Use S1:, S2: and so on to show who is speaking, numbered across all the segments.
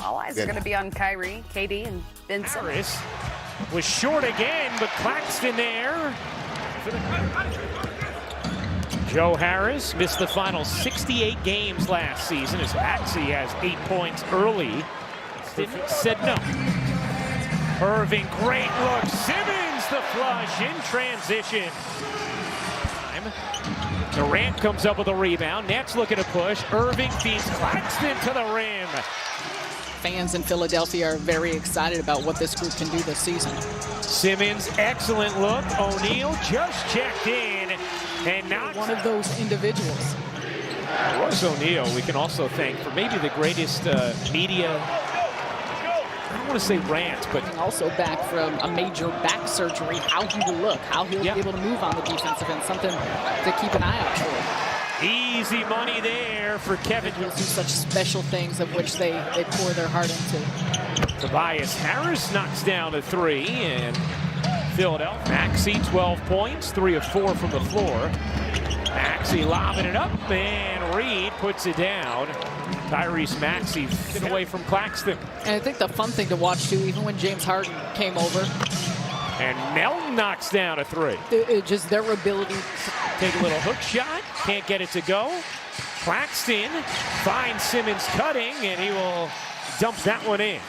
S1: All eyes are going to be on Kyrie, KD, and Ben Simmons.
S2: Harris was short again, but Claxton there. Joe Harris missed the final 68 games last season as Maxey has 8 points early. Said no. Irving, great look. Simmons the flush in transition. Durant comes up with a rebound. Nets looking to push. Irving feeds Claxton to the rim.
S3: Fans in Philadelphia are very excited about what this group can do this season.
S2: Simmons, excellent look. O'Neal just checked in and not
S3: one of those individuals.
S2: Royce O'Neal, we can also thank for maybe the greatest media, I don't want to say rant, but
S3: also back from a major back surgery, how he will look, how he'll be able to move on the defensive end, something to keep an eye out for.
S2: Easy money there for Kevin.
S3: He'll do such special things of which they pour their heart into.
S2: Tobias Harris knocks down a three, and Philadelphia. Maxey, 12 points, 3 of 4 from the floor. Maxey lobbing it up, and Reed puts it down. Tyrese Maxey getting away from Claxton.
S3: And I think the fun thing to watch, too, even when James Harden came over.
S2: And Melton knocks down a three.
S3: Just their ability to
S2: take a little hook shot, can't get it to go. Claxton finds Simmons cutting, and he will dump that one in.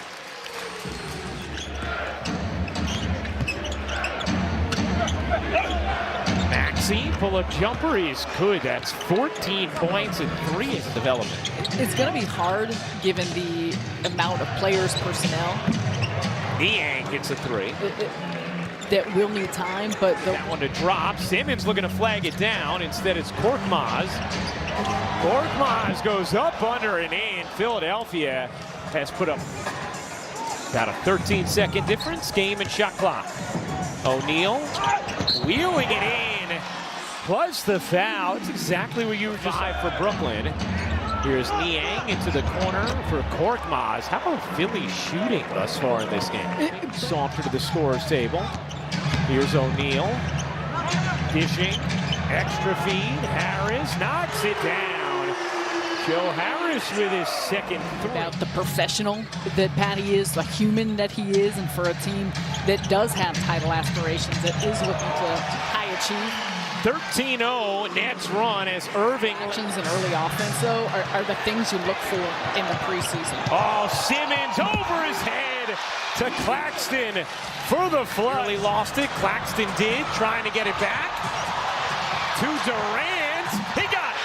S2: Maxey, pull-up jumper, he's good. That's 14 points and 3 in development.
S3: It's going to be hard given the amount of players, personnel.
S2: Niang hits a three.
S3: That will need time, but
S2: that one to drop. Simmons looking to flag it down. Instead, it's Korkmaz. Korkmaz goes up, under, and in. Philadelphia has put up about a 13-second difference. Game and shot clock. O'Neal wheeling it in. Plus the foul. It's exactly what you were just saying for Brooklyn. Here's Niang into the corner for Korkmaz. How about Philly shooting thus far in this game? Saunter to the scorer's table. Here's O'Neal. Dishing. Extra feed. Harris knocks it down. Joe Harris with his second three.
S3: About the professional that Patty is, the human that he is, and for a team that does have title aspirations, that is looking to high achieve.
S2: 13-0 Nets run as Irving.
S3: Actions and early offense, though, are the things you look for in the preseason.
S2: Oh, Simmons over his head to Claxton for the flood. He lost it. Claxton did, trying to get it back to Durant. He got it.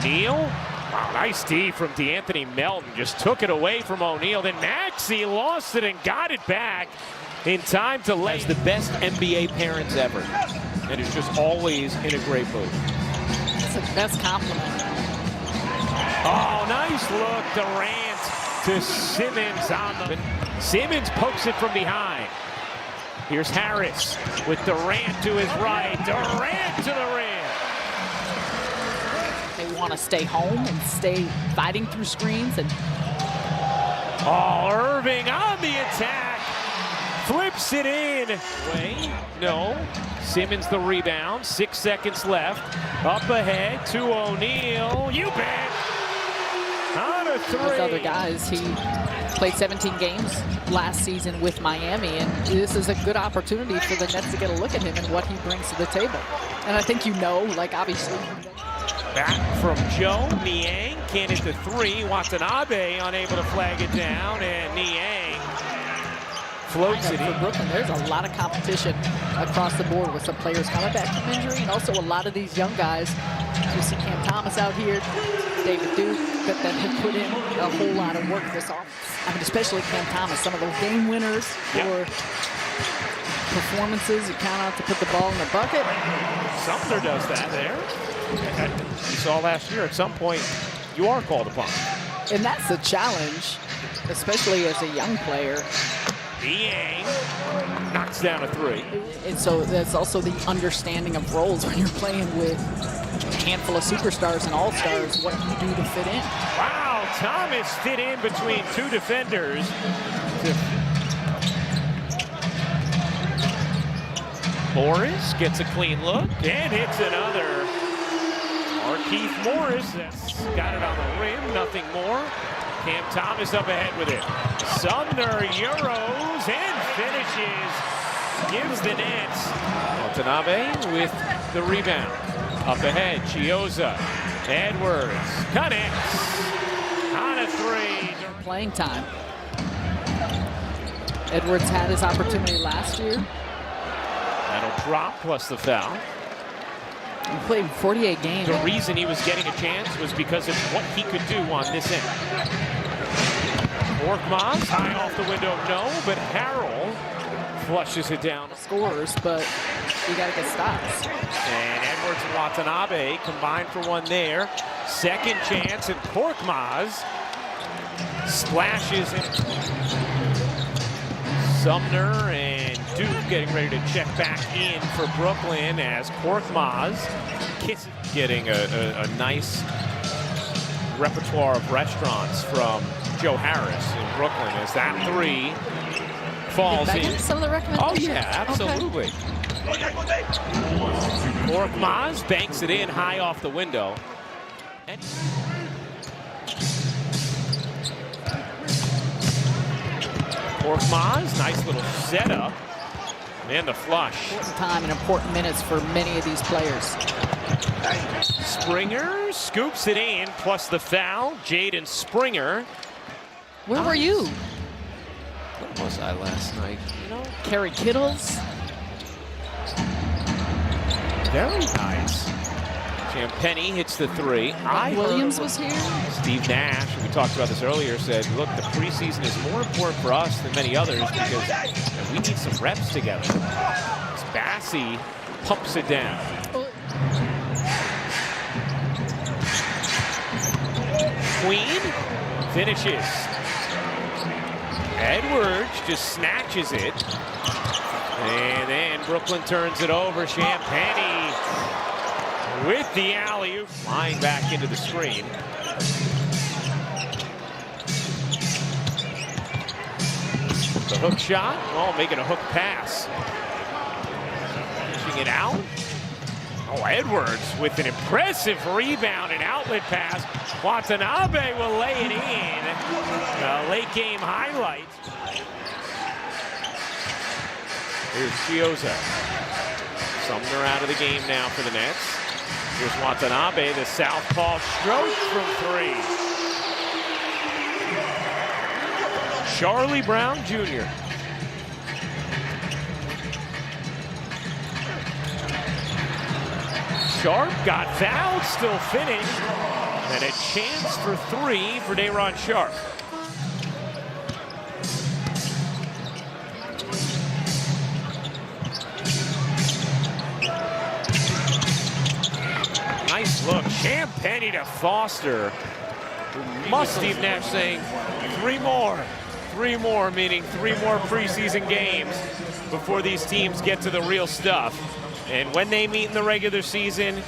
S2: O'Neal. Wow, nice D from D'Anthony Melton. Just took it away from O'Neal. Then Maxey lost it and got it back in time to lay. The best NBA parents ever. And it's just always in a great mood.
S3: It's the best compliment.
S2: Oh, nice look. Durant to Simmons on the... Simmons pokes it from behind. Here's Harris with Durant to his right. Durant to the rim.
S3: They want to stay home and stay fighting through screens. And
S2: oh, Irving on the attack. Flips it in. Wait, no. Simmons the rebound. 6 seconds left. Up ahead to O'Neal. You bet. On a three.
S3: With other guys, he played 17 games last season with Miami, and this is a good opportunity for the Nets to get a look at him and what he brings to the table. And I think like obviously.
S2: Back from Joe. Niang can't hit the three. Watanabe unable to flag it down, and Niang floats it in.
S3: For Brooklyn, there's a lot of competition across the board with some players coming back from injury, and also a lot of these young guys. You see Cam Thomas out here, David Duke, that have put in a whole lot of work this off. I mean, especially Cam Thomas, some of those game winners for performances. You count out to put the ball in the bucket.
S2: Sumner does that there. You saw last year at some point you are called upon.
S3: And that's the challenge, especially as a young player.
S2: Niang knocks down a three.
S3: And so that's also the understanding of roles when you're playing with a handful of superstars and all-stars, what you do to fit in.
S2: Wow, Thomas fit in between two defenders. Morris gets a clean look and hits another. Keith Morris got it on the rim, nothing more. Cam Thomas up ahead with it. Sumner Euros and finishes. Gives the Nets. Watanabe with the rebound. Up ahead, Chioza. Edwards connects. On a three.
S3: Playing time. Edwards had his opportunity last year.
S2: That'll drop plus the foul.
S3: He played 48 games.
S2: The reason he was getting a chance was because of what he could do on this end. Korkmaz, high off the window, no, but Harrell flushes it down.
S3: Scores, but you got to get stops.
S2: And Edwards and Watanabe combined for one there. Second chance, and Korkmaz splashes it. Sumner and Duke getting ready to check back in for Brooklyn as Korkmaz kisses. Getting a nice repertoire of restaurants from Joe Harris in Brooklyn as that three falls in.
S3: Some of the recommendations?
S2: Oh yeah, absolutely. Okay. Korkmaz banks it in high off the window. And Korkmaz, nice little setup. And the flush.
S3: Important time and important minutes for many of these players.
S2: Springer scoops it in, plus the foul. Jaden Springer.
S3: Where were you?
S2: Where was I last night? You know,
S3: Kerry Kittles.
S2: very nice. Champagny hits the three.
S3: Williams was here.
S2: Steve Nash, we talked about this earlier, said, look, the preseason is more important for us than many others because we need some reps together. As Bassie pumps it down. Queen finishes. Edwards just snatches it. And then Brooklyn turns it over. Champagny with the alley-oop. Flying back into the screen. The hook shot. Oh, making a hook pass. Pushing it out. Oh, Edwards with an impressive rebound and outlet pass. Watanabe will lay it in. A late game highlight. Here's Chioza. Sumner out of the game now for the Nets. Here's Watanabe, the southpaw stroke from three. Charlie Brown Jr. Sharp got fouled, still finished. And a chance for three for Day'Ron Sharp. Nice look. Champagny to Foster. Steve Nash saying three more. Three more, meaning three more preseason games before these teams get to the real stuff. And when they meet in the regular season,